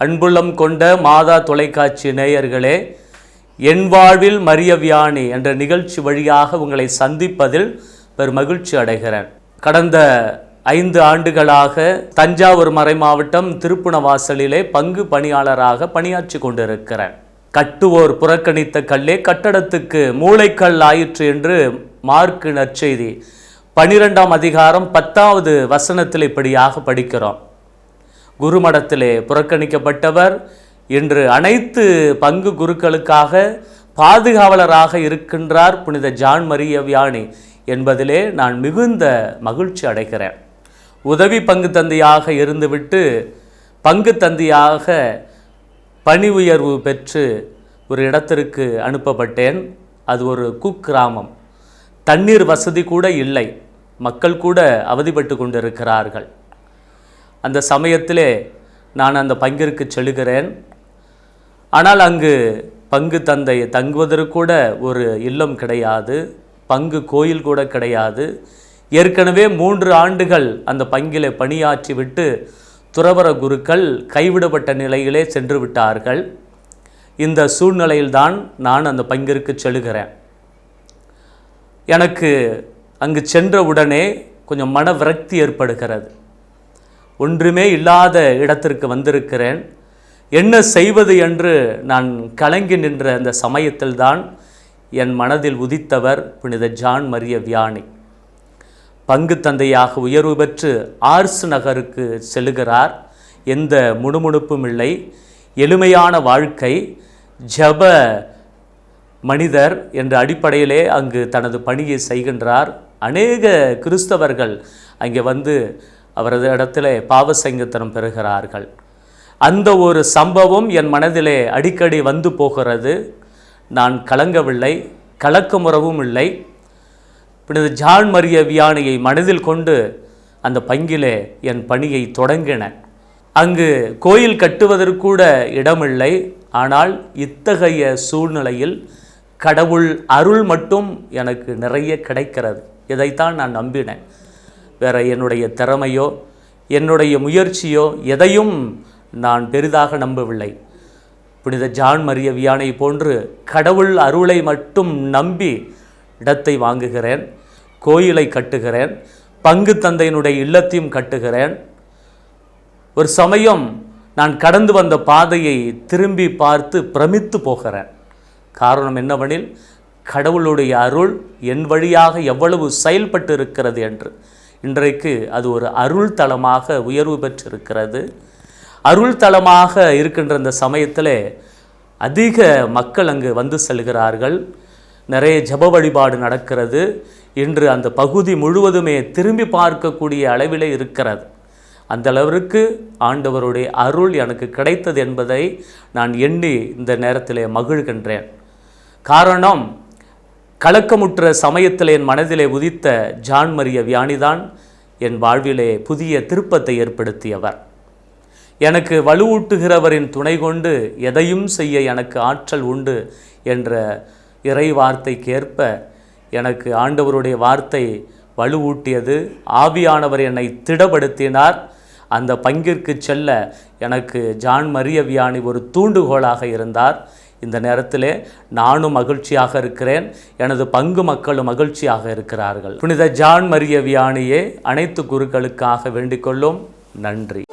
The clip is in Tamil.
அன்புள்ளம் கொண்ட மாதா தொலைக்காட்சி நேயர்களே, என் வாழ்வில் மரிய வியானி என்ற நிகழ்ச்சி வழியாக உங்களை சந்திப்பதில் பெருமகிழ்ச்சி அடைகிறேன். கடந்த 5 ஆண்டுகளாக தஞ்சாவூர் மறைமாவட்டம் திருப்புணவாசலிலே பங்கு பணியாளராக பணியாற்றி கொண்டிருக்கிறேன். கட்டுவோர் புறக்கணித்த கல்லே கட்டடத்துக்கு மூளைக்கல் ஆயிற்று என்று மார்க்கு நற்செய்தி 12ஆம் அதிகாரம் 10வது வசனத்தில் இப்படியாக படிக்கிறோம். குருமடத்திலே புறக்கணிக்கப்பட்டவர் இன்று அனைத்து பங்கு குருக்களுக்காக பாதுகாவலராக இருக்கின்றார் புனித ஜான் மரிய வியானி என்பதிலே நான் மிகுந்த மகிழ்ச்சி அடைகிறேன். உதவி பங்கு தந்தையாக இருந்துவிட்டு பங்கு தந்தையாக பணி உயர்வு பெற்று ஒரு இடத்திற்கு அனுப்பப்பட்டேன். அது ஒரு குக்கிராமம். தண்ணீர் வசதி கூட இல்லை. மக்கள் கூட அவதிப்பட்டு கொண்டிருக்கிறார்கள். அந்த சமயத்திலே நான் அந்த பங்கிற்கு செல்கிறேன். ஆனால் அங்கு பங்கு தந்தை தங்குவதற்கு கூட ஒரு இல்லம் கிடையாது, பங்கு கோயில் கூட கிடையாது. ஏற்கனவே 3 ஆண்டுகள் அந்த பங்கிலே பணியாற்றி விட்டு துறவற குருக்கள் கைவிடப்பட்ட நிலையிலே சென்று விட்டார்கள். இந்த சூழ்நிலையில்தான் நான் அந்த பங்கிற்கு செல்கிறேன். எனக்கு அங்கு சென்ற உடனே கொஞ்சம் மன விரக்தி ஏற்படுகிறது. ஒன்றுமே இல்லாத இடத்திற்கு வந்திருக்கிறேன், என்ன செய்வது என்று நான் கலங்கி நின்ற அந்த சமயத்தில்தான் என் மனதில் உதித்தவர் புனித ஜான் மரிய வியானி. பங்கு தந்தையாக உயர்வு பெற்று ஆர்ஸ் நகருக்கு செல்லுகிறார். எந்த முணுமுணுப்பும் இல்லை, எளிமையான வாழ்க்கை, ஜப மனிதர் என்ற அடிப்படையிலே அங்கு தனது பணியை செய்கின்றார். அநேக கிறிஸ்தவர்கள் அங்கே வந்து அவரது இடத்திலே பாவ சங்கத்தனம் பெறுகிறார்கள். அந்த ஒரு சம்பவம் என் மனதிலே அடிக்கடி வந்து போகிறது. நான் கலங்கவில்லை, கலக்கமுறவும் இல்லை. புனித ஜான் மரிய வியானியை மனதில் கொண்டு அந்த பங்கிலே என் பணியை தொடங்கினேன். அங்கு கோயில் கட்டுவதற்கூட இடமில்லை. ஆனால் இத்தகைய சூழ்நிலையில் கடவுள் அருள் மட்டும் எனக்கு நிறைய கிடைக்கிறது. இதைத்தான் நான் நம்பினேன். வேறு என்னுடைய திறமையோ என்னுடைய முயற்சியோ எதையும் நான் பெரிதாக நம்பவில்லை. புனித ஜான் மரிய வியானை போன்று கடவுள் அருளை மட்டும் நம்பி இடத்தை வாங்குகிறேன், கோயிலை கட்டுகிறேன், பங்கு தந்தையினுடைய இல்லத்தையும் கட்டுகிறேன். ஒரு சமயம் நான் கடந்து வந்த பாதையை திரும்பி பார்த்து பிரமித்து போகிறேன். காரணம் என்னவெனில், கடவுளுடைய அருள் என் வழியாக எவ்வளவு செயல்பட்டு இருக்கிறது என்று. இன்றைக்கு அது ஒரு அருள் தலமாக உயர்வு பெற்றிருக்கிறது. அருள் தலமாக இருக்கின்ற இந்த சமயத்தில் அதிக மக்கள் அங்கு வந்து செல்கிறார்கள். நிறைய ஜப வழிபாடு நடக்கிறது. இன்று அந்த பகுதி முழுவதுமே திரும்பி பார்க்கக்கூடிய அளவிலே இருக்கிறது. அந்த அளவிற்கு ஆண்டவருடைய அருள் எனக்கு கிடைத்தது என்பதை நான் எண்ணி இந்த நேரத்திலே மகிழ்கின்றேன். காரணம், கலக்கமுற்ற சமயத்தில் என் மனதிலே உதித்த ஜான் மரிய வியானிதான் என் வாழ்விலே புதிய திருப்பத்தை ஏற்படுத்தியவர். எனக்கு வலுவூட்டுகிறவரின் துணை கொண்டு எதையும் செய்ய எனக்கு ஆற்றல் உண்டு என்ற இறை வார்த்தைக்கேற்ப எனக்கு ஆண்டவருடைய வார்த்தை வலுவூட்டியது. ஆவியானவர் என்னை திடப்படுத்தினார். அந்த பங்கிற்கு செல்ல எனக்கு ஜான் மரிய வியானி ஒரு தூண்டுகோலாக இருந்தார். இந்த நேரத்திலே நானும் மகிழ்ச்சியாக இருக்கிறேன், எனது பங்கு மக்களும் மகிழ்ச்சியாக இருக்கிறார்கள். புனித ஜான் மரிய வியானியே, அனைத்து குருக்களுக்காக வேண்டிக் கொள்ளும். நன்றி.